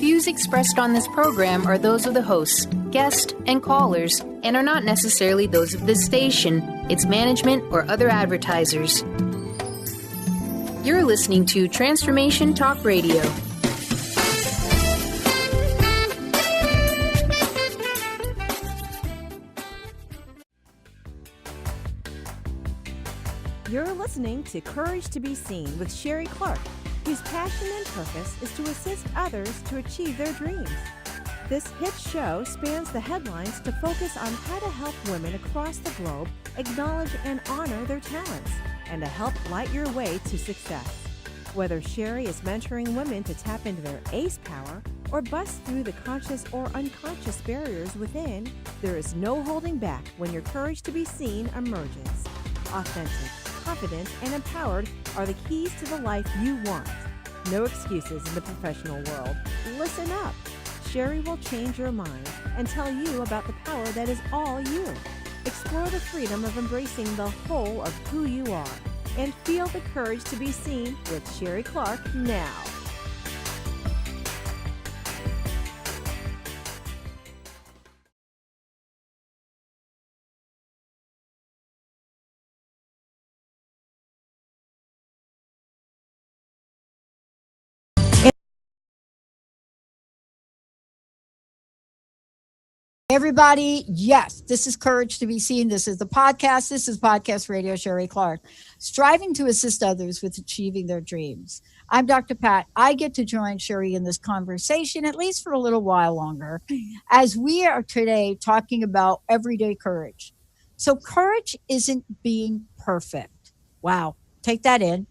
views expressed on this program are those of the hosts, guests, and callers, and are not necessarily those of this station, its management, or other advertisers. You're listening to Transformation Talk Radio. You're listening to Courage to be Seen with Sherrie Clark, whose passion and purpose is to assist others to achieve their dreams. This hit show spans the headlines to focus on how to help women across the globe acknowledge and honor their talents and to help light your way to success. Whether Sherrie is mentoring women to tap into their ace power or bust through the conscious or unconscious barriers within, there is no holding back when your courage to be seen emerges. Authentic, confident, and empowered are the keys to the life you want. No excuses in the professional world. Listen up. Sherrie will change your mind and tell you about the power that is all you. Explore the freedom of embracing the whole of who you are and feel the courage to be seen with Sherrie Clark now. Everybody, yes, this is Courage to be Seen. This is the podcast. This is Podcast Radio, Sherrie Clark, striving to assist others with achieving their dreams. I'm Dr. Pat. I get to join Sherrie in this conversation, at least for a little while longer, as we are today talking about everyday courage. So courage isn't being perfect. Wow, take that in.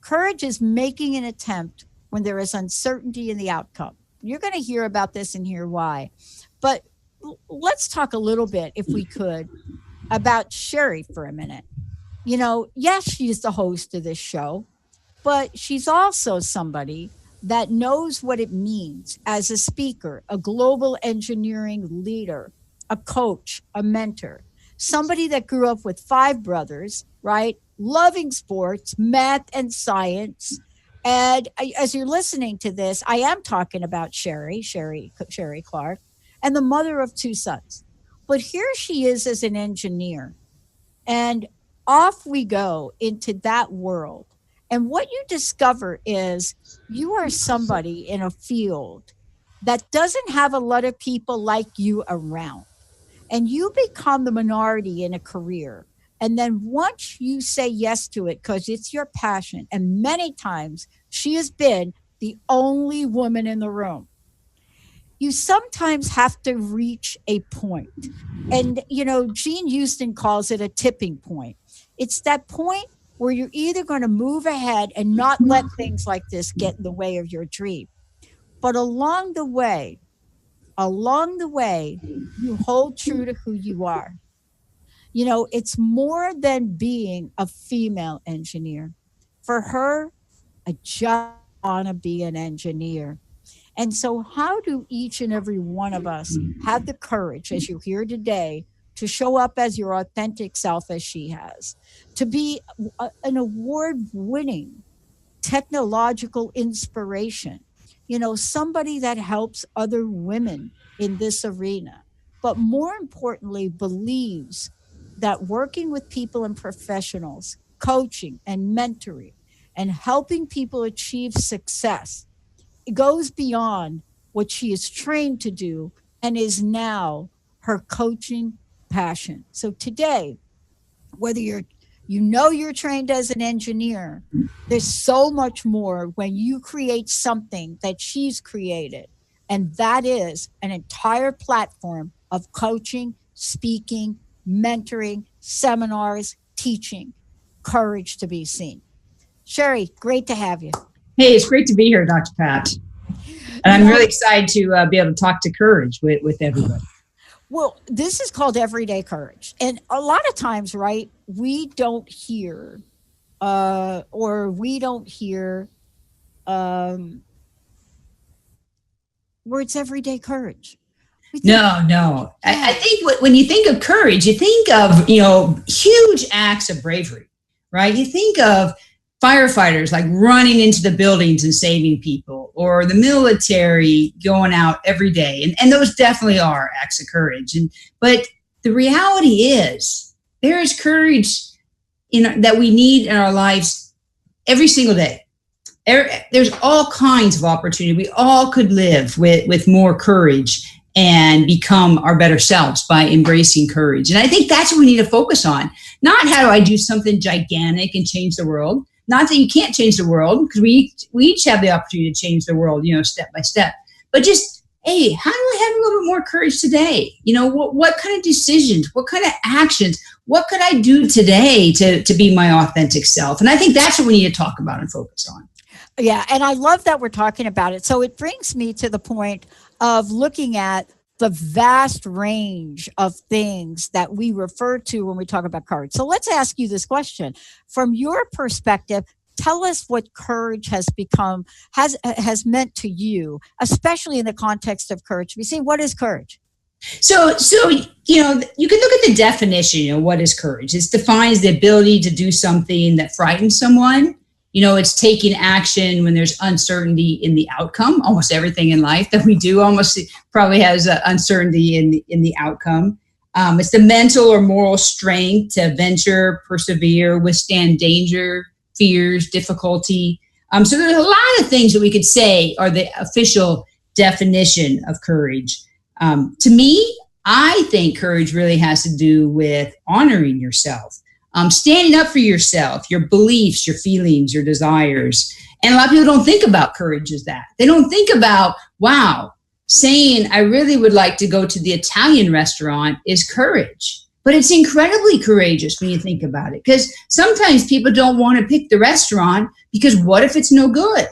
Courage is making an attempt when there is uncertainty in the outcome. You're going to hear about this and hear why. But let's talk a little bit, if we could, about Sherrie for a minute. You know, yes, she's the host of this show, but she's also somebody that knows what it means as a speaker, a global engineering leader, a coach, a mentor, somebody that grew up with 5 brothers, right? Loving sports, math, and science. And as you're listening to this, I am talking about Sherrie Clark, and the mother of 2 sons. But here she is as an engineer. And off we go into that world. And what you discover is you are somebody in a field that doesn't have a lot of people like you around. And you become the minority in a career. And then once you say yes to it, because it's your passion, and many times she has been the only woman in the room, you sometimes have to reach a point. And, you know, Gene Houston calls it a tipping point. It's that point where you're either going to move ahead and not let things like this get in the way of your dream. But along the way, you hold true to who you are. You know, it's more than being a female engineer. For her, I just want to be an engineer. And so how do each and every one of us have the courage, as you hear today, to show up as your authentic self as she has, to be an award-winning technological inspiration, you know, somebody that helps other women in this arena, but more importantly, believes that working with people and professionals, coaching and mentoring, and helping people achieve success, it goes beyond what she is trained to do and is now her coaching passion. So today, whether you're trained as an engineer, there's so much more when you create something that she's created. And that is an entire platform of coaching, speaking, mentoring, seminars, teaching, Courage to be Seen. Sherrie, great to have you. Hey, it's great to be here, Dr. Pat. And I'm really excited to be able to talk to courage with everybody. Well, this is called everyday courage. And a lot of times, right, we don't hear where it's everyday courage. No. I think when you think of courage, you think of, you know, huge acts of bravery, right? You think of firefighters like running into the buildings and saving people, or the military going out every day. And those definitely are acts of courage. But the reality is there is courage that we need in our lives every single day. There's all kinds of opportunity. We all could live with more courage and become our better selves by embracing courage. And I think that's what we need to focus on. Not how do I do something gigantic and change the world. Not that you can't change the world, because we each have the opportunity to change the world, step by step. But just, hey, how do I have a little bit more courage today? What kind of decisions, what kind of actions, what could I do today to be my authentic self? And I think that's what we need to talk about and focus on. Yeah, and I love that we're talking about it. So it brings me to the point of looking at the vast range of things that we refer to when we talk about courage. So let's ask you this question. From your perspective, tell us what courage has meant to you, especially in the context of courage. We see, what is courage? So you can look at the definition. What is courage? It defines the ability to do something that frightens someone. It's taking action when there's uncertainty in the outcome. Almost everything in life that we do almost probably has uncertainty in the outcome. It's the mental or moral strength to venture, persevere, withstand danger, fears, difficulty. So there's a lot of things that we could say are the official definition of courage. To me, I think courage really has to do with honoring yourself. Standing up for yourself, your beliefs, your feelings, your desires. And a lot of people don't think about courage as that. They don't think about, wow, saying I really would like to go to the Italian restaurant is courage. But it's incredibly courageous when you think about it, because sometimes people don't want to pick the restaurant because what if it's no good?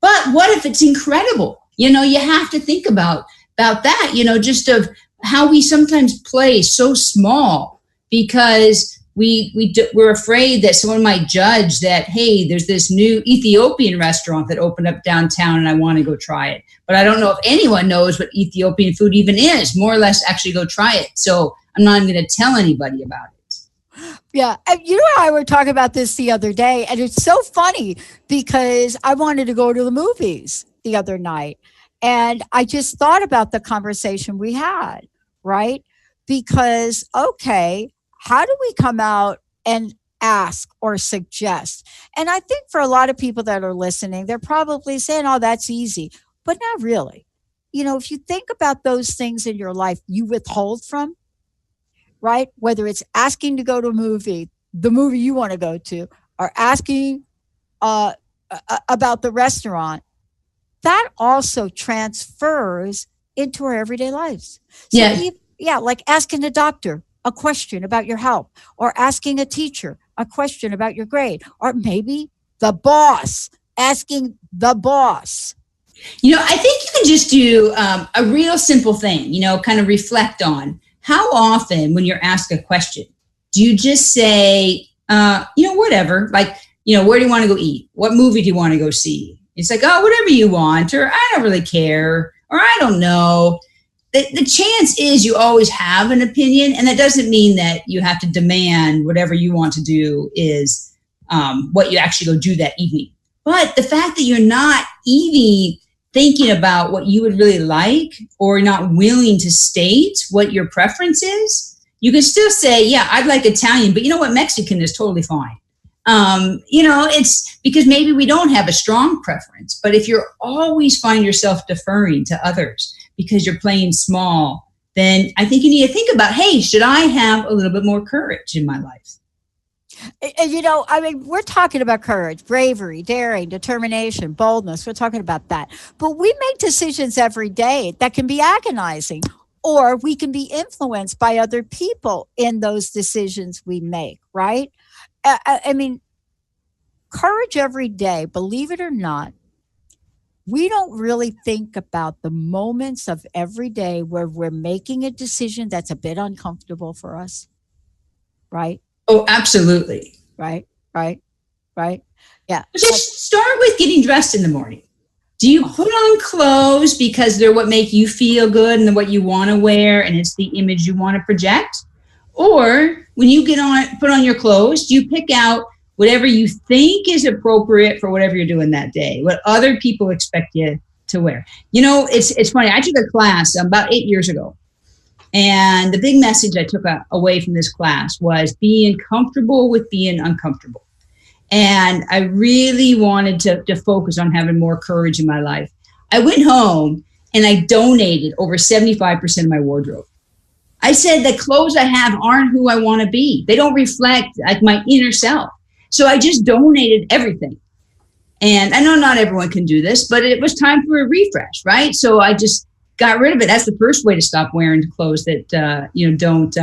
But what if it's incredible? You have to think about that, just of how we sometimes play so small because we're afraid that someone might judge that, hey, there's this new Ethiopian restaurant that opened up downtown and I want to go try it. But I don't know if anyone knows what Ethiopian food even is, more or less actually go try it. So I'm not even going to tell anybody about it. Yeah. And I were talking about this the other day, and it's so funny because I wanted to go to the movies the other night. And I just thought about the conversation we had, right? Because, okay, how do we come out and ask or suggest? And I think for a lot of people that are listening, they're probably saying, oh, that's easy, but not really. If you think about those things in your life you withhold from, right? Whether it's asking to go to a movie, the movie you want to go to, or asking about the restaurant, that also transfers into our everyday lives. So like asking a doctor a question about your health, or asking a teacher a question about your grade, or maybe the boss, asking the boss. I think you can just do a real simple thing, kind of reflect on how often when you're asked a question, do you just say, whatever, like, where do you want to go eat? What movie do you want to go see? It's like, oh, whatever you want, or I don't really care, or I don't know. The chance is you always have an opinion, and that doesn't mean that you have to demand whatever you want to do is what you actually go do that evening. But the fact that you're not even thinking about what you would really like, or not willing to state what your preference is, you can still say, yeah, I'd like Italian, but you know what? Mexican is totally fine. It's because maybe we don't have a strong preference, but if you're always find yourself deferring to others because you're playing small, then I think you need to think about, hey, should I have a little bit more courage in my life? We're talking about courage, bravery, daring, determination, boldness. We're talking about that. But we make decisions every day that can be agonizing, or we can be influenced by other people in those decisions we make, right? Courage every day, believe it or not, we don't really think about the moments of every day where we're making a decision that's a bit uncomfortable for us, right? Oh, absolutely. Right. Yeah. Just start with getting dressed in the morning. Do you put on clothes because they're what make you feel good and what you want to wear and it's the image you want to project? Or when you put on your clothes, do you pick out whatever you think is appropriate for whatever you're doing that day, what other people expect you to wear. It's funny. I took a class about 8 years ago. And the big message I took away from this class was being comfortable with being uncomfortable. And I really wanted to focus on having more courage in my life. I went home and I donated over 75% of my wardrobe. I said the clothes I have aren't who I want to be. They don't reflect like my inner self. So I just donated everything. And I know not everyone can do this, but it was time for a refresh, right? So I just got rid of it. That's the first way to stop wearing clothes that don't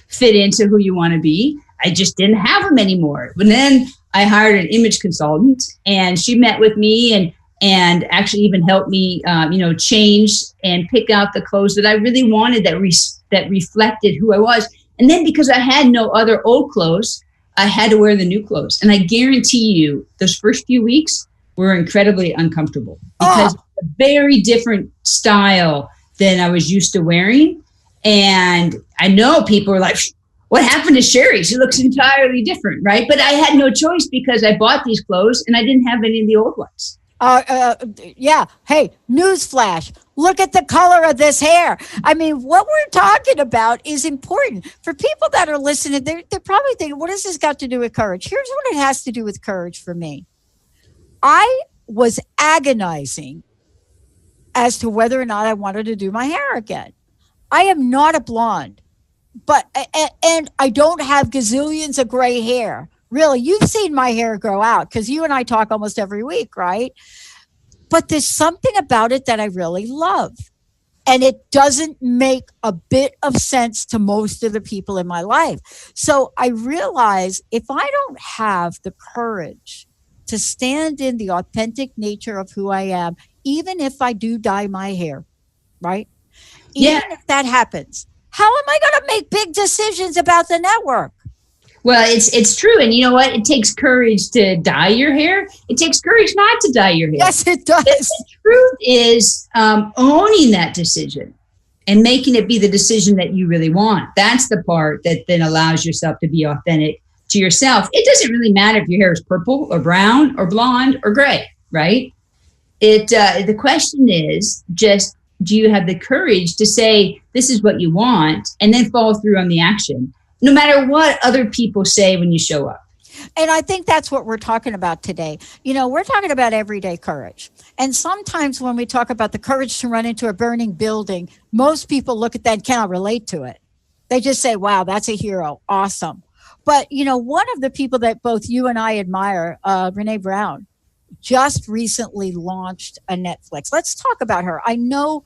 fit into who you want to be. I just didn't have them anymore. But then I hired an image consultant, and she met with me and actually even helped me, change and pick out the clothes that I really wanted that reflected who I was. And then because I had no other old clothes, I had to wear the new clothes. And I guarantee you, those first few weeks were incredibly uncomfortable because it's a very different style than I was used to wearing. And I know people are like, what happened to Sherrie? She looks entirely different, right? But I had no choice because I bought these clothes and I didn't have any of the old ones. Yeah. Hey, newsflash. Look at the color of this hair. I mean, what we're talking about is important. For people that are listening, they're probably thinking, what has this got to do with courage? Here's what it has to do with courage for me. I was agonizing as to whether or not I wanted to do my hair again. I am not a blonde, and I don't have gazillions of gray hair. Really, you've seen my hair grow out because you and I talk almost every week, right? But there's something about it that I really love. And it doesn't make a bit of sense to most of the people in my life. So I realize if I don't have the courage to stand in the authentic nature of who I am, even if I do dye my hair, right? Even if that happens, how am I going to make big decisions about the network? Well, it's true. And you know what? It takes courage to dye your hair. It takes courage not to dye your hair. Yes, it does. The truth is owning that decision and making it be the decision that you really want. That's the part that then allows yourself to be authentic to yourself. It doesn't really matter if your hair is purple or brown or blonde or gray, right? The question is just, do you have the courage to say, this is what you want, and then follow through on the action, no matter what other people say when you show up? And I think that's what we're talking about today. We're talking about everyday courage. And sometimes when we talk about the courage to run into a burning building, most people look at that and cannot relate to it. They just say, wow, that's a hero. Awesome. But, one of the people that both you and I admire, Brene Brown, just recently launched a Netflix. Let's talk about her. I know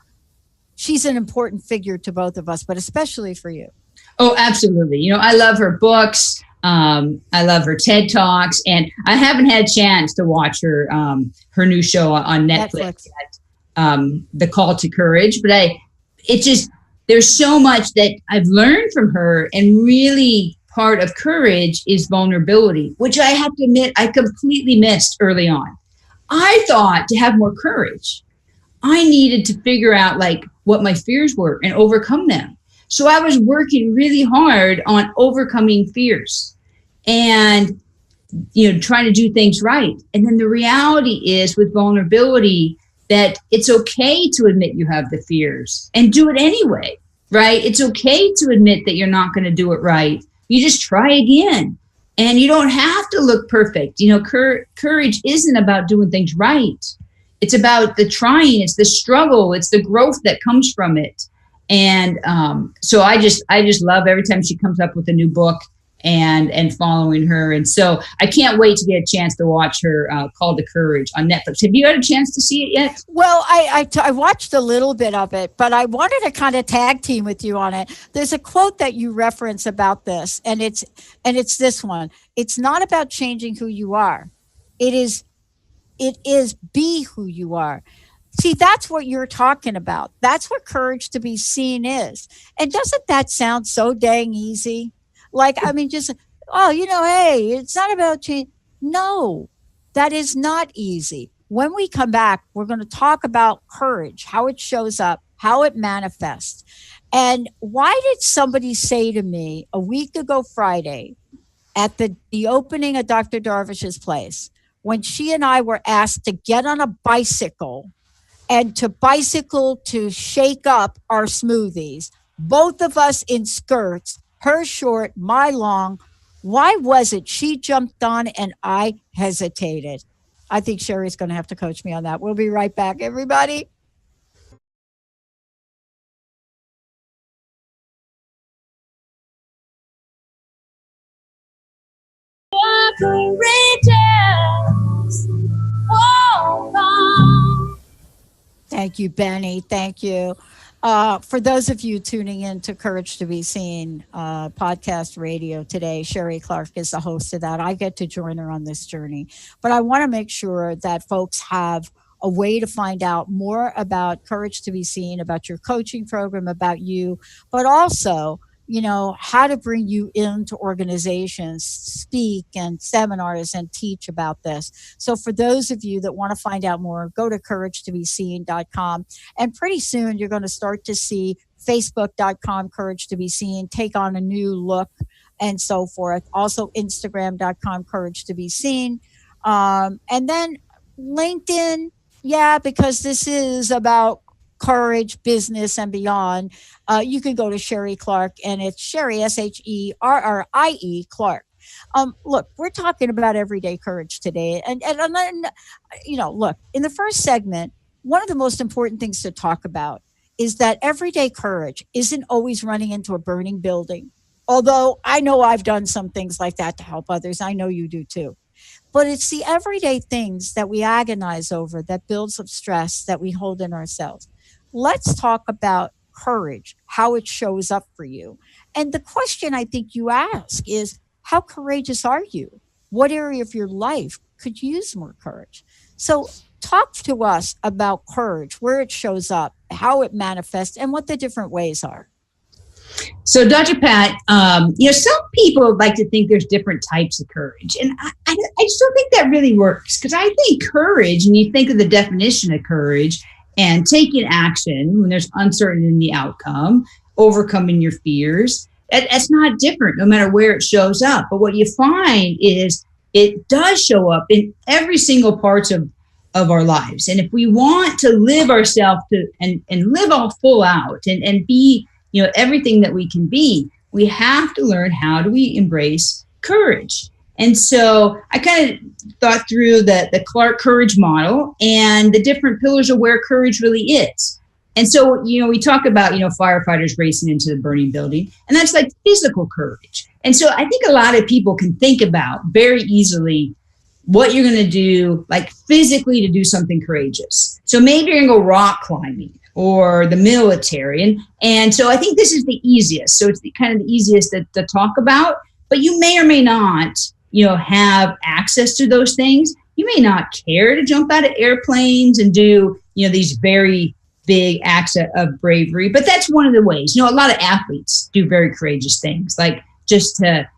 she's an important figure to both of us, but especially for you. Oh, absolutely. I love her books. I love her TED Talks, and I haven't had a chance to watch her new show on Netflix yet, The Call to Courage. But there's so much that I've learned from her, and really part of courage is vulnerability, which I have to admit I completely missed early on. I thought to have more courage, I needed to figure out what my fears were and overcome them. So I was working really hard on overcoming fears and, trying to do things right. And then the reality is with vulnerability that it's okay to admit you have the fears and do it anyway, right? It's okay to admit that you're not going to do it right. You just try again, and you don't have to look perfect. Courage isn't about doing things right. It's about the trying. It's the struggle. It's the growth that comes from it. And so I just love every time she comes up with a new book and following her. And so I can't wait to get a chance to watch her Call to Courage on Netflix. Have you had a chance to see it yet? Well, I watched a little bit of it, but I wanted to kind of tag team with you on it. There's a quote that you reference about this, and it's this one. It's not about changing who you are. It is be who you are. See, that's what you're talking about. That's what courage to be seen is. And doesn't that sound so dang easy? Hey, it's not about change. No, that is not easy. When we come back, we're going to talk about courage, how it shows up, how it manifests. And why did somebody say to me a week ago Friday, at the opening of Dr. Darvish's place, when she and I were asked to get on a bicycle and to bicycle to shake up our smoothies, both of us in skirts, her short, my long. Why was it she jumped on and I hesitated? I think Sherrie's going to have to coach me on that. We'll be right back, everybody. Thank you, Benny. Thank you. For those of you tuning in to Courage to Be Seen podcast radio today, Sherrie Clark is the host of that. I get to join her on this journey. But I want to make sure that folks have a way to find out more about Courage to Be Seen, about your coaching program, about you, but also, you know, how to bring you into organizations, speak and seminars and teach about this. So for those of you that want to find out more, go to couragetobeseen.com. And pretty soon you're going to start to see facebook.com Courage to Be Seen take on a new look and so forth. Also Instagram.com Courage to Be Seen. And then LinkedIn, yeah, because this is about courage, business, and beyond. You can go to Sherrie Clark, and it's Sherrie, Sherrie Clark. Look, we're talking about everyday courage today. And, you know, look, in the first segment, one of the most important things to talk about is that everyday courage isn't always running into a burning building. Although I know I've done some things like that to help others. I know you do too. But it's the everyday things that we agonize over that builds up stress that we hold in ourselves. Let's talk about courage, how it shows up for you. And the question I think you ask is, how courageous are you? What area of your life could use more courage? So talk to us about courage, where it shows up, how it manifests, and what the different ways are. So, Dr. Pat, some people like to think there's different types of courage. And I just don't think that really works, because I think courage, and you think of the definition of courage, and taking action when there's uncertainty in the outcome, overcoming your fears, that's not different no matter where it shows up. But what you find is it does show up in every single parts of our lives. And if we want to live ourselves and live all full out and be, everything that we can be, we have to learn how do we embrace courage. And so I kind of thought through the Clark courage model and the different pillars of where courage really is. And so, we talk about, firefighters racing into the burning building, and that's like physical courage. And so I think a lot of people can think about very easily what you're going to do, like physically, to do something courageous. So maybe you're going to go rock climbing or the military. And so I think this is the easiest. So it's kind of the easiest to talk about, but you may or may not, have access to those things. You may not care to jump out of airplanes and do, these very big acts of bravery, but that's one of the ways. A lot of athletes do very courageous things, like just to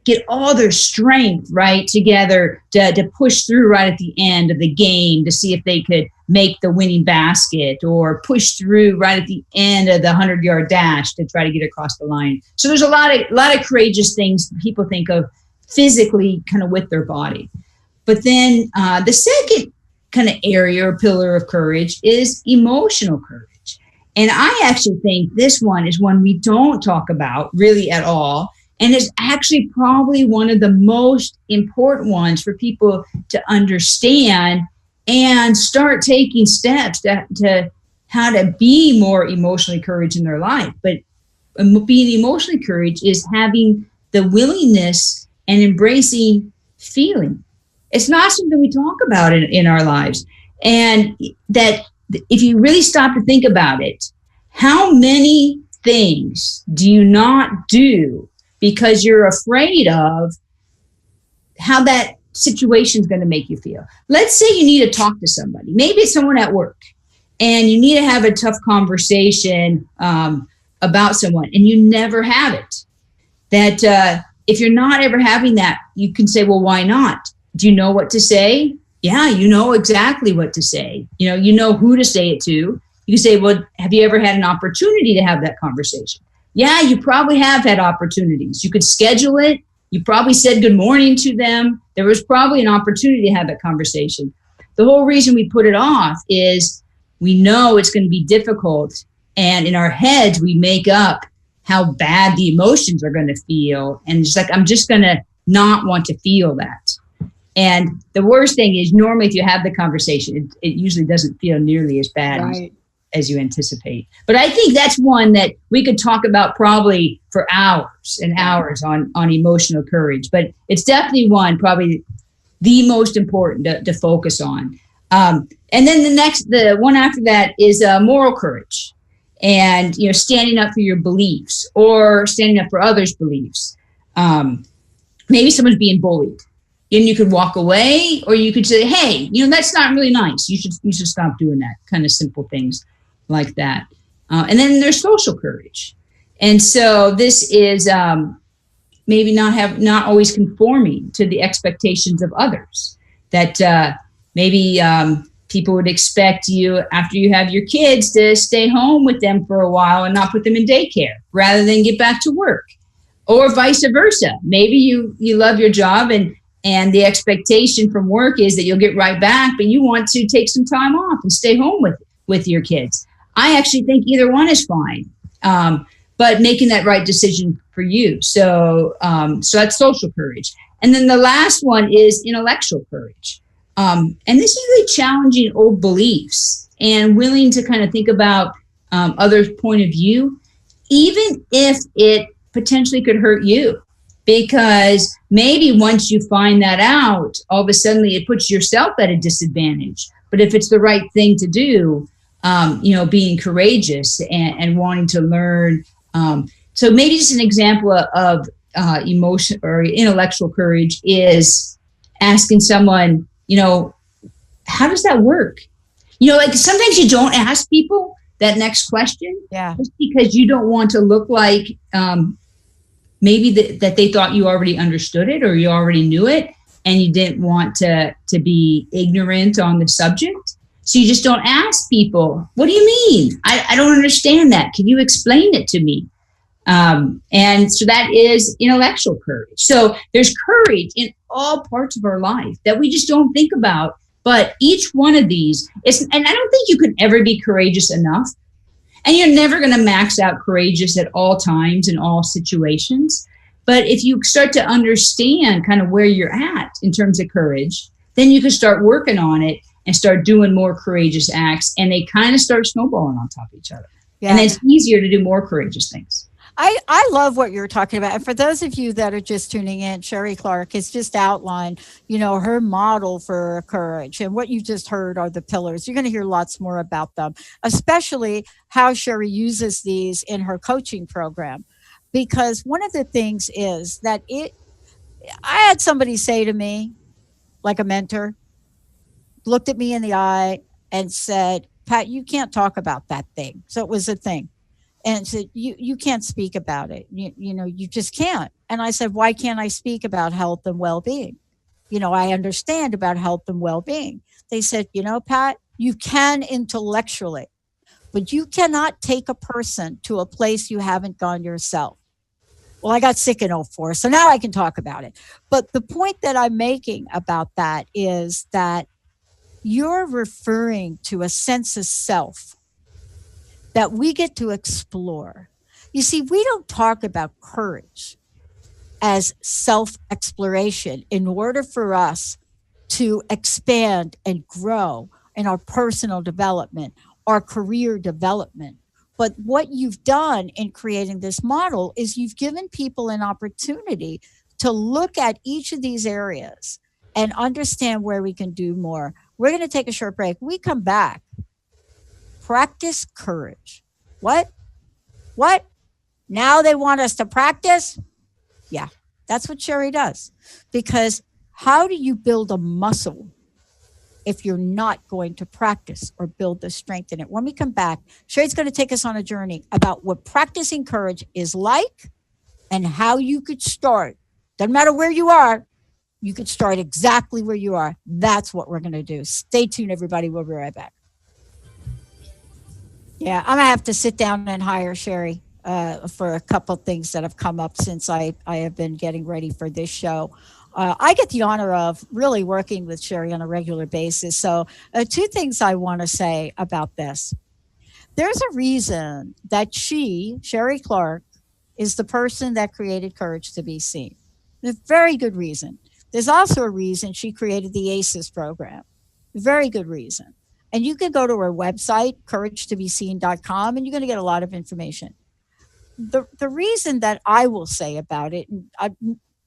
get all their strength right together to push through right at the end of the game to see if they could make the winning basket, or push through right at the end of the 100-yard dash to try to get across the line. So there's a lot of courageous things people think of physically, kind of with their body. But then the second kind of area or pillar of courage is emotional courage. And I actually think this one is one we don't talk about really at all, and is actually probably one of the most important ones for people to understand and start taking steps to how to be more emotionally courage in their life. But being emotionally courage is having the willingness and embracing feeling. It's not something we talk about in our lives. And that if you really stop to think about it, how many things do you not do because you're afraid of how that situation is going to make you feel? Let's say you need to talk to somebody. Maybe it's someone at work, and you need to have a tough conversation about someone, and you never have it. That if you're not ever having that, you can say, well, why not? Do you know what to say? Yeah, you know exactly what to say. You know who to say it to. You can say, well, have you ever had an opportunity to have that conversation? Yeah, you probably have had opportunities. You could schedule it. You probably said good morning to them. There was probably an opportunity to have that conversation. The whole reason we put it off is we know it's going to be difficult. And in our heads, we make up how bad the emotions are going to feel. And it's like, I'm just going to not want to feel that. And the worst thing is normally if you have the conversation, it usually doesn't feel nearly as bad as you anticipate. But I think that's one that we could talk about probably for hours and hours on emotional courage. But it's definitely one, probably the most important to focus on. And then the one after that is moral courage. And, standing up for your beliefs or standing up for others' beliefs. Maybe someone's being bullied. And you could walk away, or you could say, hey, that's not really nice. You should stop doing that. Kind of simple things like that. And then there's social courage. And so this is maybe not always conforming to the expectations of others. That maybe people would expect you, after you have your kids, to stay home with them for a while and not put them in daycare rather than get back to work. Or vice versa. Maybe you love your job and the expectation from work is that you'll get right back, but you want to take some time off and stay home with your kids. I actually think either one is fine, but making that right decision for you. So that's social courage. And then the last one is intellectual courage. And this is really challenging old beliefs and willing to kind of think about others' point of view, even if it potentially could hurt you. Because maybe once you find that out, all of a sudden it puts yourself at a disadvantage. But if it's the right thing to do, being courageous and wanting to learn. So maybe just an example of emotion or intellectual courage is asking someone, how does that work? Like sometimes you don't ask people that next question just because you don't want to look like maybe that they thought you already understood it or you already knew it and you didn't want to be ignorant on the subject. So you just don't ask people, what do you mean? I don't understand that. Can you explain it to me? And so that is intellectual courage. So there's courage in all parts of our life that we just don't think about. But each one of these and I don't think you can ever be courageous enough. And you're never going to max out courageous at all times in all situations. But if you start to understand kind of where you're at in terms of courage, then you can start working on it and start doing more courageous acts. And they kind of start snowballing on top of each other. Yeah. And then it's easier to do more courageous things. I love what you're talking about. And for those of you that are just tuning in, Sherrie Clark has just outlined, her model for courage. And what you just heard are the pillars. You're going to hear lots more about them, especially how Sherrie uses these in her coaching program. Because one of the things is that I had somebody say to me, like a mentor, looked at me in the eye and said, Pat, you can't talk about that thing. So it was a thing. And said, you can't speak about it. You just can't. And I said, why can't I speak about health and well-being? I understand about health and well-being. They said, Pat, you can intellectually, but you cannot take a person to a place you haven't gone yourself. Well, I got sick in 2004, so now I can talk about it. But the point that I'm making about that is that you're referring to a sense of self that we get to explore. You see, we don't talk about courage as self-exploration in order for us to expand and grow in our personal development, our career development. But what you've done in creating this model is you've given people an opportunity to look at each of these areas and understand where we can do more. We're going to take a short break. When we come back, practice courage. What? Now they want us to practice? Yeah, that's what Sherrie does. Because how do you build a muscle if you're not going to practice or build the strength in it? When we come back, Sherrie's going to take us on a journey about what practicing courage is like and how you could start. Doesn't matter where you are, you could start exactly where you are. That's what we're going to do. Stay tuned, everybody. We'll be right back. Yeah, I'm going to have to sit down and hire Sherrie. for a couple things that have come up since I have been getting ready for this show. I get the honor of really working with Sherrie on a regular basis. So, two things I want to say about this. There's a reason that Sherrie Clark, is the person that created Courage to Be Seen. A very good reason. There's also a reason she created the ACEs program. Very good reason. And you can go to her website, couragetobeseen.com, and you're going to get a lot of information. The reason that I will say about it, and I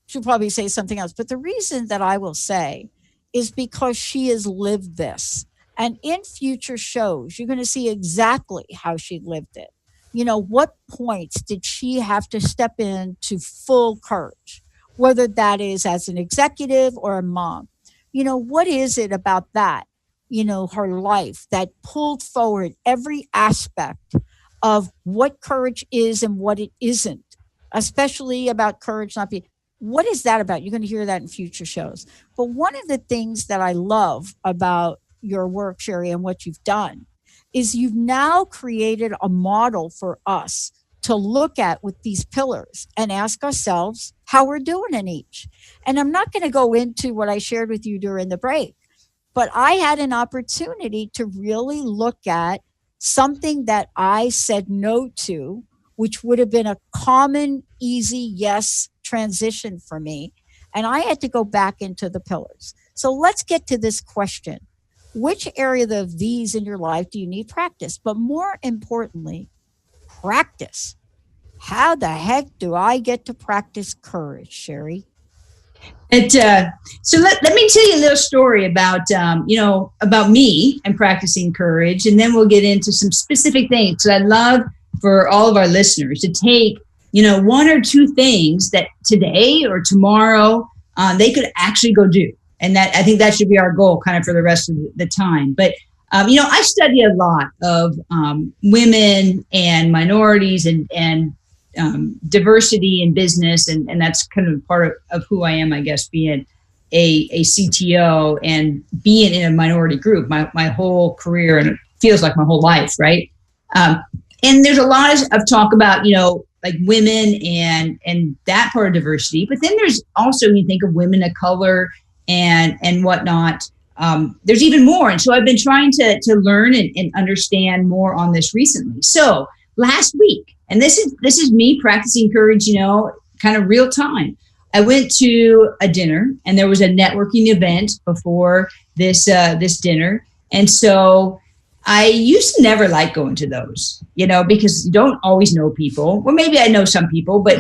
should probably say something else, but the reason that I will say is because she has lived this. And in future shows, you're going to see exactly how she lived it. What points did she have to step into full courage, whether that is as an executive or a mom? What is it about that, her life that pulled forward every aspect of what courage is and what it isn't, especially about courage not being. What is that about? You're going to hear that in future shows. But one of the things that I love about your work, Sherrie, and what you've done is you've now created a model for us to look at with these pillars and ask ourselves how we're doing in each. And I'm not going to go into what I shared with you during the break, but I had an opportunity to really look at something that I said no to, which would have been a common, easy yes transition for me. And I had to go back into the pillars. So let's get to this question. Which area of these in your life do you need practice? But more importantly, practice. How the heck do I get to practice courage, Sherrie? So let me tell you a little story about, about me and practicing courage. And then we'll get into some specific things. So I'd love for all of our listeners to take, one or two things that today or tomorrow they could actually go do. And that I think that should be our goal kind of for the rest of the time. But, I study a lot of women and minorities and diversity in business. And that's kind of part of who I am, I guess, being a CTO and being in a minority group my whole career, and it feels like my whole life, right? And there's a lot of talk about, like women and that part of diversity. But then there's also, when you think of women of color and whatnot, there's even more. And so I've been trying to learn and understand more on this recently. So last week, and this is me practicing courage, kind of real time. I went to a dinner, and there was a networking event before this dinner. And so I used to never like going to those, because you don't always know people. Well, maybe I know some people, but,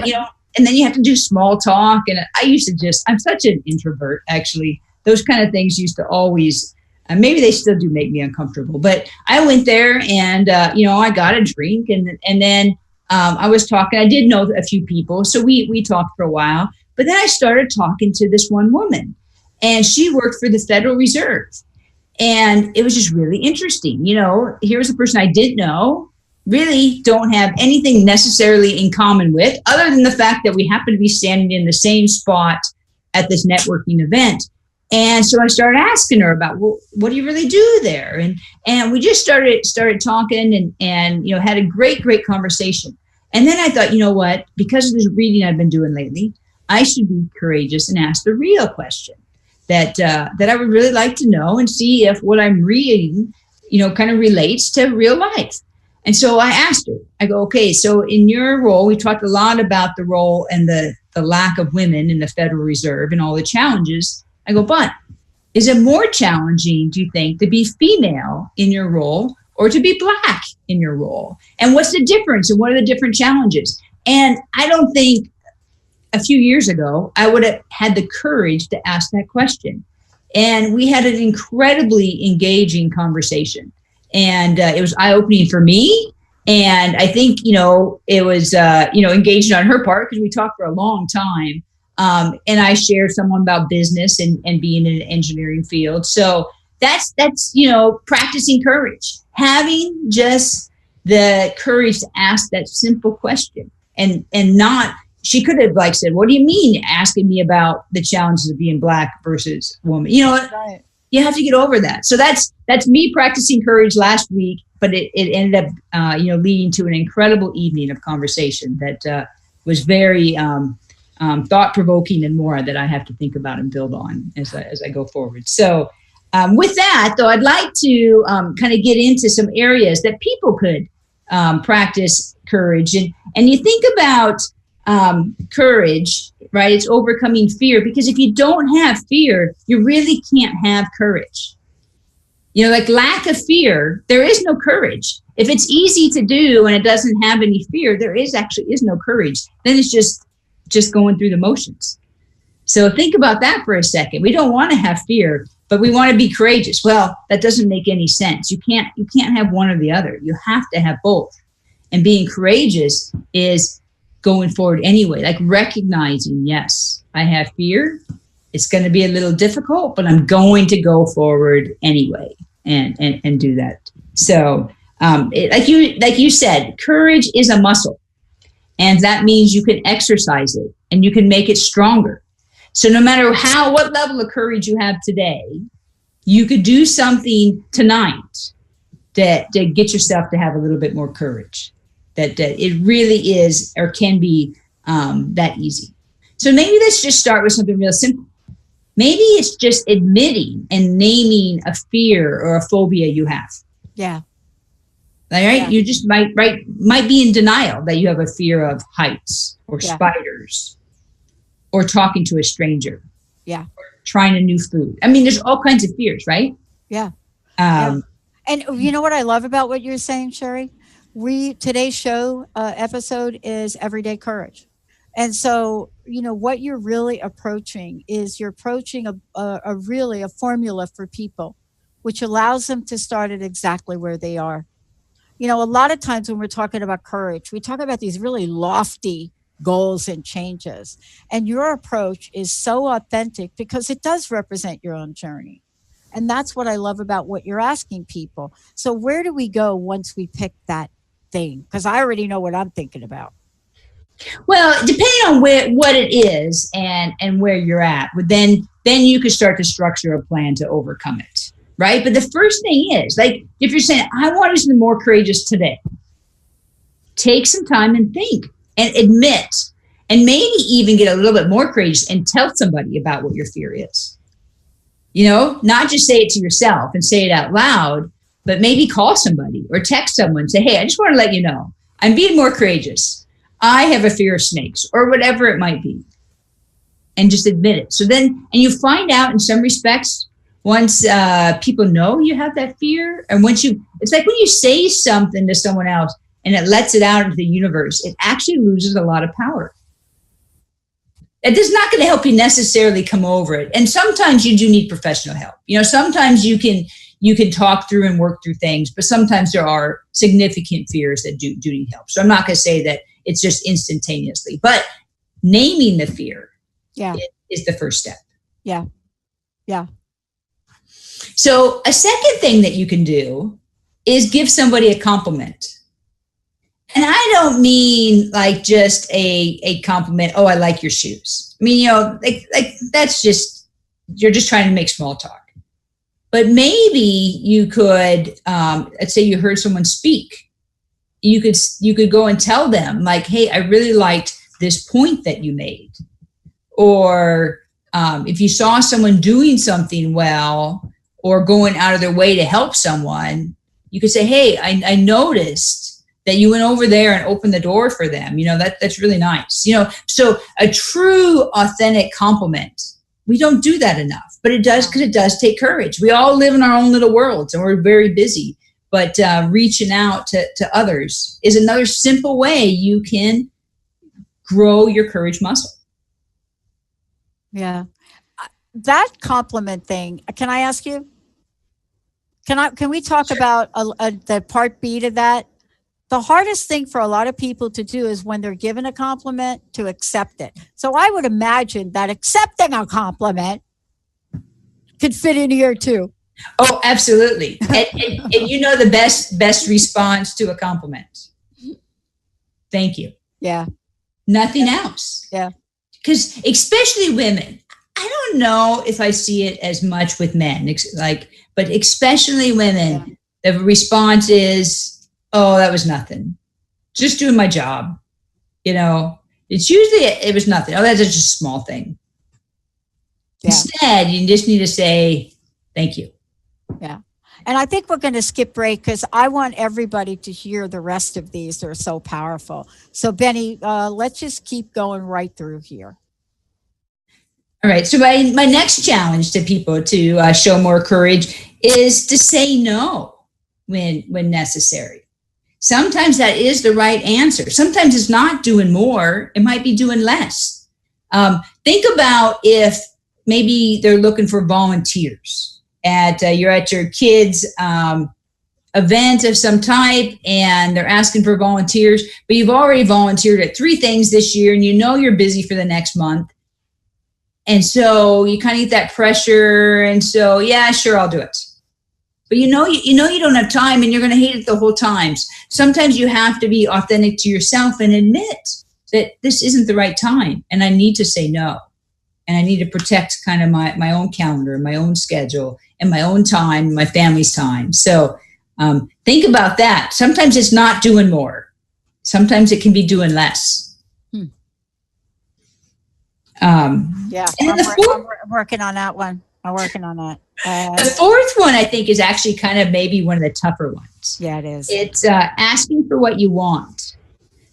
and then you have to do small talk. And I used to I'm such an introvert, actually. Those kind of things used to always, maybe they still do make me uncomfortable. But I went there and, I got a drink and then I was talking. I did know a few people. So we talked for a while. But then I started talking to this one woman, and she worked for the Federal Reserve. And it was just really interesting. Here's a person I didn't know, really don't have anything necessarily in common with, other than the fact that we happen to be standing in the same spot at this networking event. And so I started asking her about, well, what do you really do there? And we just started talking and had a great conversation. And then I thought, you know what, because of this reading I've been doing lately, I should be courageous and ask the real question that I would really like to know and see if what I'm reading, kind of relates to real life. And so I asked her, I go, okay, so in your role, we talked a lot about the role and the lack of women in the Federal Reserve and all the challenges. I go, but is it more challenging, do you think, to be female in your role or to be Black in your role? And what's the difference and what are the different challenges? And I don't think a few years ago, I would have had the courage to ask that question. And we had an incredibly engaging conversation. And it was eye-opening for me. And I think, it was, engaging on her part because we talked for a long time. And I shared someone about business and being in an engineering field. So that's practicing courage, having just the courage to ask that simple question and not. She could have said, what do you mean asking me about the challenges of being Black versus woman? Right. You have to get over that. So that's me practicing courage last week. but it ended up, leading to an incredible evening of conversation that was very thought-provoking and more that I have to think about and build on as I go forward. So with that, though, I'd like to kind of get into some areas that people could practice courage. And you think about courage, right? It's overcoming fear, because if you don't have fear, you really can't have courage. Like lack of fear, there is no courage. If it's easy to do and it doesn't have any fear, there is no courage. Then it's just going through the motions. So think about that for a second. We don't want to have fear, but we want to be courageous. Well, that doesn't make any sense. You can't have one or the other. You have to have both. And being courageous is going forward anyway, like recognizing, yes, I have fear. It's going to be a little difficult, but I'm going to go forward anyway and do that. So like you said, courage is a muscle. And that means you can exercise it and you can make it stronger. So no matter what level of courage you have today, you could do something tonight to get yourself to have a little bit more courage. That it really is or can be that easy. So maybe let's just start with something real simple. Maybe it's just admitting and naming a fear or a phobia you have. Yeah. All right. Yeah. You just might be in denial that you have a fear of heights or spiders or talking to a stranger. Yeah. Or trying a new food. I mean, there's all kinds of fears, right? Yeah. And you know what I love about what you're saying, Sherrie? Today's show episode is Everyday Courage. And so, what you're really approaching is you're approaching a formula for people, which allows them to start at exactly where they are. A lot of times when we're talking about courage, we talk about these really lofty goals and changes. And your approach is so authentic because it does represent your own journey. And that's what I love about what you're asking people. So where do we go once we pick that thing? Because I already know what I'm thinking about. Well, depending on what it is and where you're at, then you can start to structure a plan to overcome it, right? But the first thing is, like, if you're saying, I want to be more courageous today, take some time and think and admit, and maybe even get a little bit more courageous and tell somebody about what your fear is. Not just say it to yourself and say it out loud, but maybe call somebody or text someone and say, hey, I just want to let you know, I'm being more courageous. I have a fear of snakes, or whatever it might be, and just admit it. So then, and you find out in some respects, once people know you have that fear, and it's like when you say something to someone else and it lets it out into the universe, it actually loses a lot of power. It is not going to help you necessarily come over it. And sometimes you do need professional help. Sometimes you can talk through and work through things, but sometimes there are significant fears that do need help. So I'm not going to say that it's just instantaneously, but naming the fear is the first step. Yeah. Yeah. So a second thing that you can do is give somebody a compliment. And I don't mean like just a compliment. Oh, I like your shoes. I mean, like that's just, you're just trying to make small talk. But maybe you could, let's say you heard someone speak. You could go and tell them like, hey, I really liked this point that you made. Or if you saw someone doing something well or going out of their way to help someone, you could say, hey, I noticed that you went over there and opened the door for them. That's really nice. So a true, authentic compliment, we don't do that enough, but it does, because it does take courage. We all live in our own little worlds and we're very busy. But reaching out to others is another simple way you can grow your courage muscle. Yeah. That compliment thing, can I ask you? Can we talk about the part B to that? The hardest thing for a lot of people to do is when they're given a compliment, to accept it. So I would imagine that accepting a compliment could fit in here too. Oh, absolutely. And the best response to a compliment. Thank you. Yeah. Nothing else. Yeah. Because especially women, I don't know if I see it as much with men, but especially women, the response is, oh, that was nothing. Just doing my job. It's usually, it was nothing. Oh, that's just a small thing. Yeah. Instead, you just need to say, thank you. Yeah. And I think we're going to skip break because I want everybody to hear the rest of these. They're so powerful. So, Benny, let's just keep going right through here. All right. So my next challenge to people to show more courage is to say no when necessary. Sometimes that is the right answer. Sometimes it's not doing more. It might be doing less. Think about if maybe they're looking for volunteers you're at your kids' event of some type, and they're asking for volunteers, but you've already volunteered at 3 things this year, and you're busy for the next month. And so you kind of get that pressure. And so, yeah, sure, I'll do it. But you don't have time, and you're going to hate it the whole time. Sometimes you have to be authentic to yourself and admit that this isn't the right time, and I need to say no. And I need to protect kind of my own calendar, my own schedule, and my own time, my family's time. So think about that. Sometimes it's not doing more. Sometimes it can be doing less. Yeah, I'm working on that one. I'm working on that. The fourth one, I think, is actually kind of maybe one of the tougher ones. Yeah, it is. It's asking for what you want.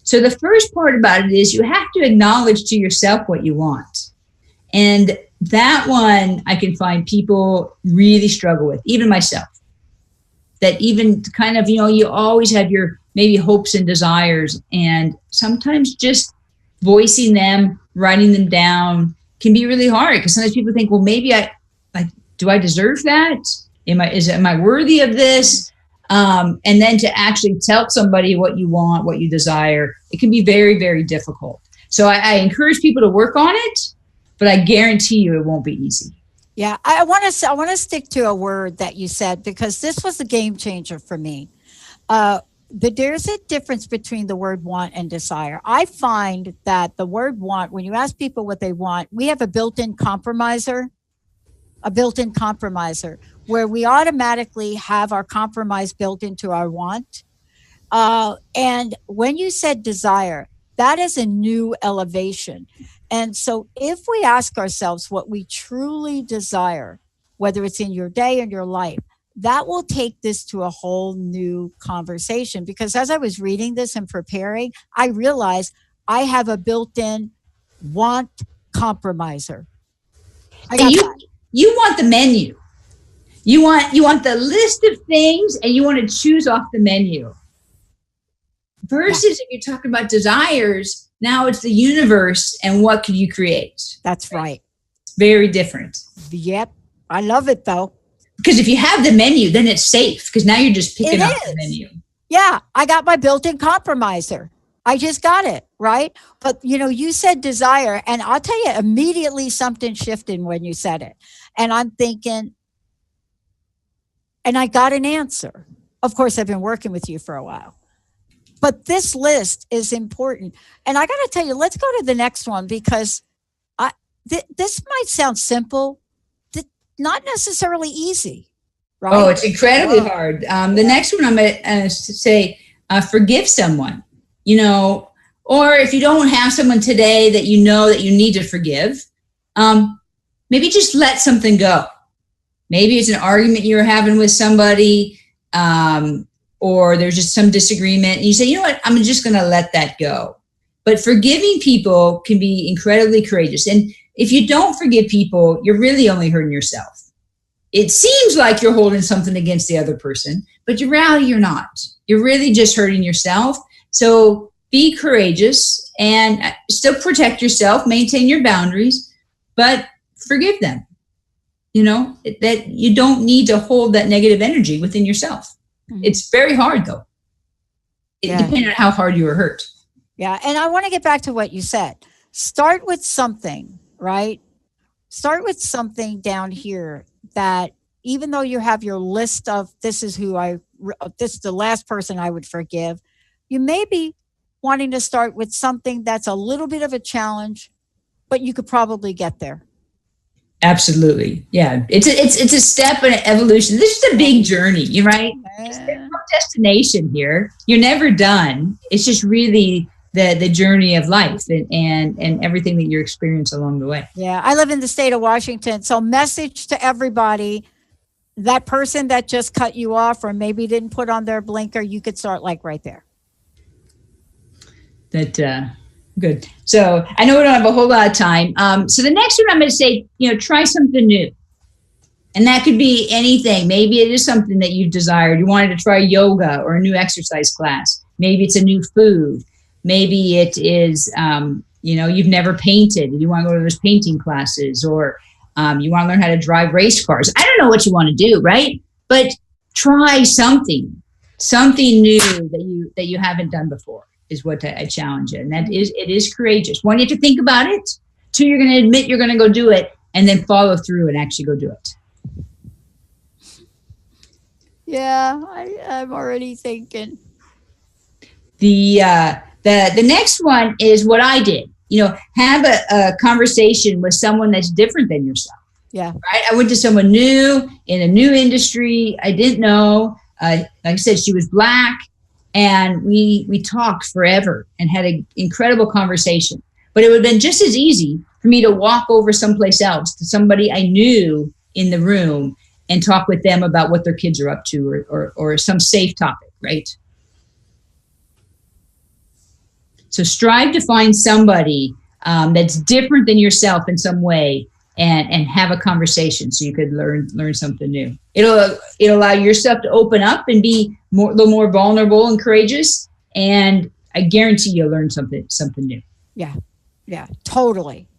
So the first part about it is you have to acknowledge to yourself what you want. And that one I can find people really struggle with, even myself. That even kind of, you always have your maybe hopes and desires, and sometimes just voicing them, writing them down can be really hard, because sometimes people think, well, maybe do I deserve that? Am I worthy of this? And then to actually tell somebody what you want, what you desire, it can be very, very difficult. So I encourage people to work on it, but I guarantee you it won't be easy. Yeah, I want to stick to a word that you said, because this was a game changer for me. There's a difference between the word want and desire. I find that the word want, when you ask people what they want, we have a built-in compromiser where we automatically have our compromise built into our want. And when you said desire, that is a new elevation. And so if we ask ourselves what we truly desire, whether it's in your day or your life, that will take this to a whole new conversation. Because as I was reading this and preparing, I realized I have a built-in want compromiser. You want the menu. You want the list of things, and you want to choose off the menu. Versus if you're talking about desires, now it's the universe, and what could you create? That's right. It's very different. Yep. I love it, though. Because if you have the menu, then it's safe, because now you're just picking up the menu. Yeah, I got my built-in compromiser. I just got it, right? But, you said desire, and I'll tell you, immediately something shifted when you said it. And I'm thinking, and I got an answer. Of course, I've been working with you for a while. But this list is important. And I got to tell you, let's go to the next one, because this might sound simple, not necessarily easy, right? Oh, it's incredibly hard. The next one I'm going to say, forgive someone, or if you don't have someone today that you know that you need to forgive, maybe just let something go. Maybe it's an argument you're having with somebody, or there's just some disagreement, and you say, you know what, I'm just going to let that go. But forgiving people can be incredibly courageous. And if you don't forgive people, you're really only hurting yourself. It seems like you're holding something against the other person, but in reality, you're not. You're really just hurting yourself. So be courageous and still protect yourself, maintain your boundaries, but forgive them. That you don't need to hold that negative energy within yourself. Mm-hmm. It's very hard, though. Depending on how hard you were hurt. Yeah. And I want to get back to what you said. Start with something, right? Start with something down here that, even though you have your list of this is the last person I would forgive, you may be wanting to start with something that's a little bit of a challenge, but you could probably get there. Absolutely. Yeah. It's a step in an evolution. This is a big journey, right? There's no destination here. You're never done. It's just really the journey of life and everything that you experience along the way. Yeah. I live in the state of Washington. So message to everybody, that person that just cut you off or maybe didn't put on their blinker, you could start like right there. Good. So I know we don't have a whole lot of time. So the next one I'm going to say, try something new. And that could be anything. Maybe it is something that you've desired. You wanted to try yoga or a new exercise class. Maybe it's a new food. Maybe it is, you've never painted and you want to go to those painting classes, or you want to learn how to drive race cars. I don't know what you want to do, right? But try something new that you haven't done before is what I challenge you. And it is courageous. One, you have to think about it. Two, you're going to admit you're going to go do it, and then follow through and actually go do it. Yeah, I'm already thinking. The next one is what I did. Have a conversation with someone that's different than yourself. Yeah. Right. I went to someone new in a new industry. I didn't know. Like I said, she was Black, and we talked forever and had an incredible conversation. But it would have been just as easy for me to walk over someplace else to somebody I knew in the room and talk with them about what their kids are up to, or some safe topic, right? So strive to find somebody that's different than yourself in some way, and have a conversation so you could learn something new. It'll allow yourself to open up and be a little more vulnerable and courageous, and I guarantee you'll learn something new. Yeah, totally.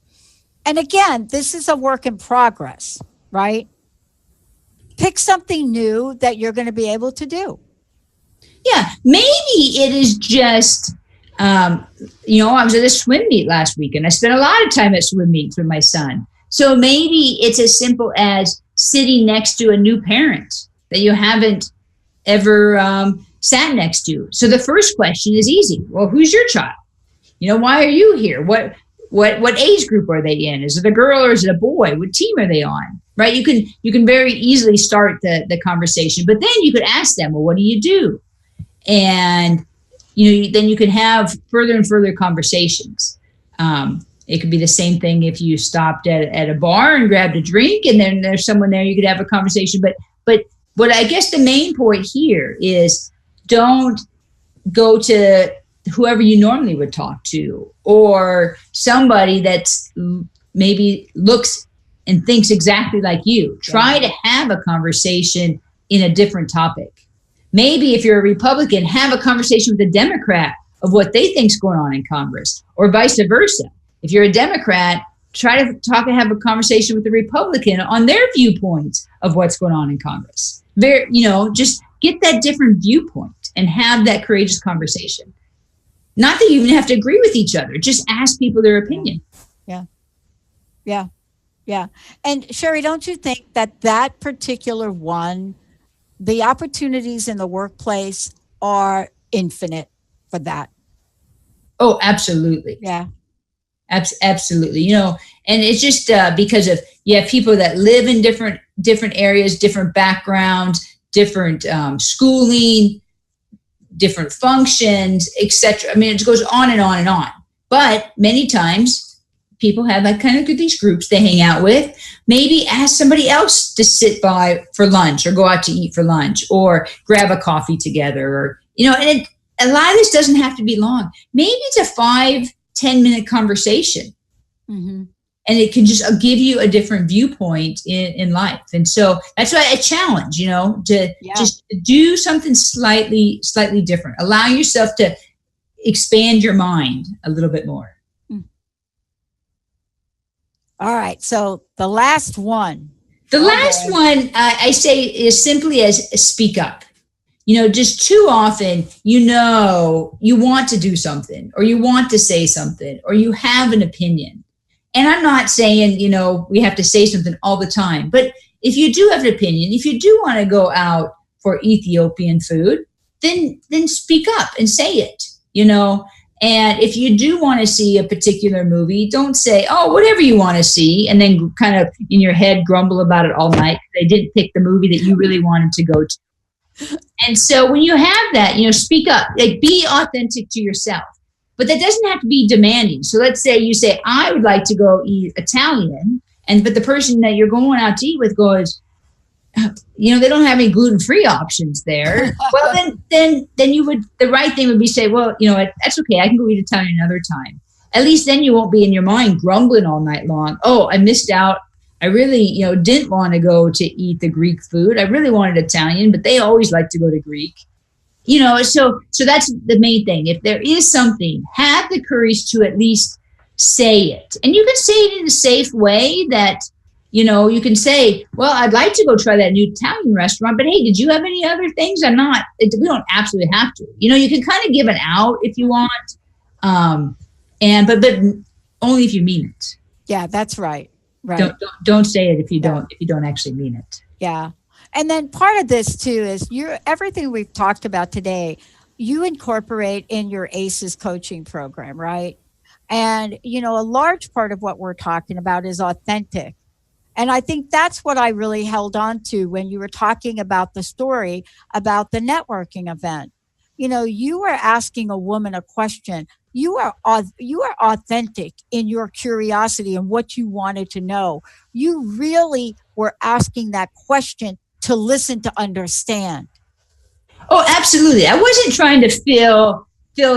And again, this is a work in progress, right? Pick something new that you're going to be able to do. Yeah, maybe it is just, I was at a swim meet last week, and I spent a lot of time at swim meets with my son. So maybe it's as simple as sitting next to a new parent that you haven't ever sat next to. So the first question is easy. Well, who's your child? Why are you here? What age group are they in? Is it a girl or is it a boy? What team are they on? Right? You can very easily start the conversation, but then you could ask them, well, what do you do? And then you can have further and further conversations. It could be the same thing if you stopped at a bar and grabbed a drink, and then there's someone there, you could have a conversation. But what I guess the main point here is, don't go to whoever you normally would talk to, or somebody that's maybe looks and thinks exactly like you. Try to have a conversation in a different topic. Maybe if you're a Republican, have a conversation with a Democrat of what they think's going on in Congress, or vice versa. If you're a Democrat, try to talk and have a conversation with a Republican on their viewpoints of what's going on in Congress. Just get that different viewpoint and have that courageous conversation. Not that you even have to agree with each other. Just ask people their opinion. Yeah. And Sherrie, don't you think that particular one, the opportunities in the workplace are infinite for that? Oh, absolutely. Yeah. Absolutely. And it's just because of, you have people that live in different areas, different backgrounds, different schooling, different functions, etc. I mean, it goes on and on and on. But many times people have that kind of these groups they hang out with. Maybe ask somebody else to sit by for lunch, or go out to eat for lunch, or grab a coffee together, or, and a lot of this doesn't have to be long. Maybe it's a 5-10 minute conversation. Mm-hmm. And it can just give you a different viewpoint in life. And so that's why I challenge, just do something slightly different. Allow yourself to expand your mind a little bit more. All right. So the last one. The last one I say is simply as speak up. Just too often, you want to do something, or you want to say something, or you have an opinion. And I'm not saying, we have to say something all the time. But if you do have an opinion, if you do want to go out for Ethiopian food, then speak up and say it, And if you do want to see a particular movie, don't say, oh, whatever you want to see, and then kind of in your head grumble about it all night. They didn't pick the movie that you really wanted to go to. And so when you have that, speak up, like be authentic to yourself. But that doesn't have to be demanding. So let's say you say, I would like to go eat Italian, but the person that you're going out to eat with goes, they don't have any gluten-free options there. Well, then you would, the right thing would be say, well, that's okay. I can go eat Italian another time. At least then you won't be in your mind grumbling all night long. Oh, I missed out. I really, didn't want to go to eat the Greek food. I really wanted Italian, but they always like to go to Greek. So that's the main thing. If there is something, have the courage to at least say it. And you can say it in a safe way that, you can say, well, I'd like to go try that new Italian restaurant, but hey, did you have any other things? We don't absolutely have to. You can kind of give an out if you want, but only if you mean it. Yeah, that's right. Right. Don't say it if you don't actually mean it. Yeah. And then part of this too is everything we've talked about today, you incorporate in your ACEs coaching program, right? And, a large part of what we're talking about is authentic. And I think that's what I really held on to when you were talking about the story about the networking event. You were asking a woman a question. You are authentic in your curiosity and what you wanted to know. You really were asking that question to listen, to understand. Oh, absolutely. I wasn't trying to fill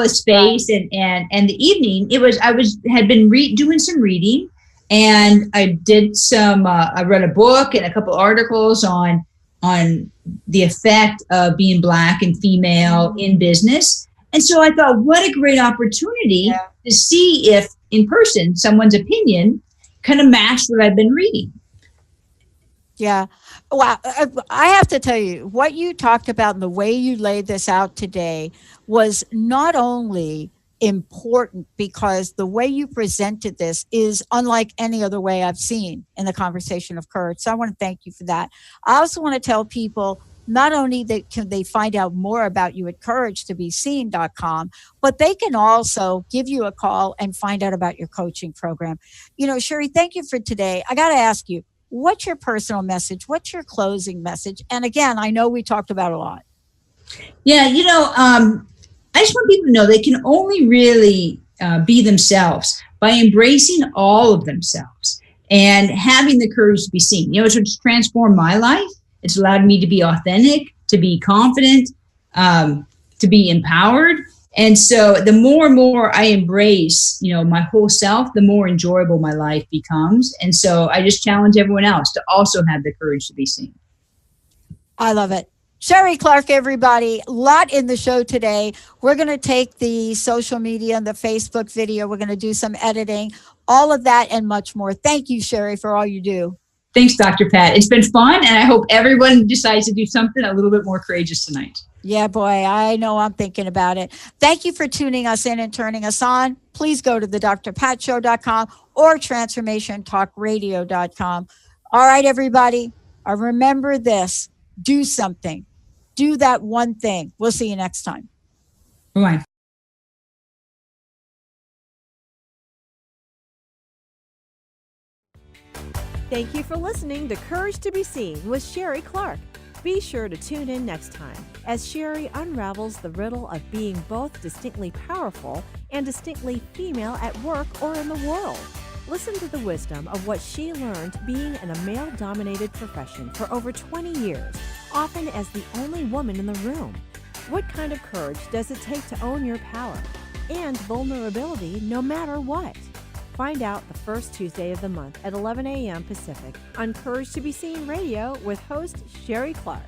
a space and the evening. Had been doing some reading. And I did I read a book and a couple articles on the effect of being Black and female in business. And so I thought, what a great opportunity to see if in person, someone's opinion kind of matched what I've been reading. Yeah. Wow. I have to tell you, what you talked about and the way you laid this out today was not only important because the way you presented this is unlike any other way I've seen in the conversation of courage. So I want to thank you for that. I also want to tell people not only that can they find out more about you at couragetobeseen.com, but they can also give you a call and find out about your coaching program. Sherrie, thank you for today. I got to ask you, what's your personal message? What's your closing message? And again, I know we talked about a lot. Yeah, I just want people to know they can only really be themselves by embracing all of themselves and having the courage to be seen. It's transformed my life. It's allowed me to be authentic, to be confident, to be empowered. And so the more and more I embrace, my whole self, the more enjoyable my life becomes. And so I just challenge everyone else to also have the courage to be seen. I love it. Sherrie Clark, everybody, a lot in the show today. We're going to take the social media and the Facebook video. We're going to do some editing, all of that and much more. Thank you, Sherrie, for all you do. Thanks, Dr. Pat. It's been fun, and I hope everyone decides to do something a little bit more courageous tonight. Yeah, boy, I know I'm thinking about it. Thank you for tuning us in and turning us on. Please go to the drpatshow.com or transformationtalkradio.com. All right, everybody, remember this. Do something. Do that one thing. We'll see you next time. Bye. Thank you for listening to Courage to be Seen with Sherrie Clark. Be sure to tune in next time as Sherrie unravels the riddle of being both distinctly powerful and distinctly female at work or in the world. Listen to the wisdom of what she learned being in a male-dominated profession for over 20 years, often as the only woman in the room. What kind of courage does it take to own your power and vulnerability no matter what? Find out the first Tuesday of the month at 11 a.m. Pacific on Courage to be Seen Radio with host Sherrie Clark.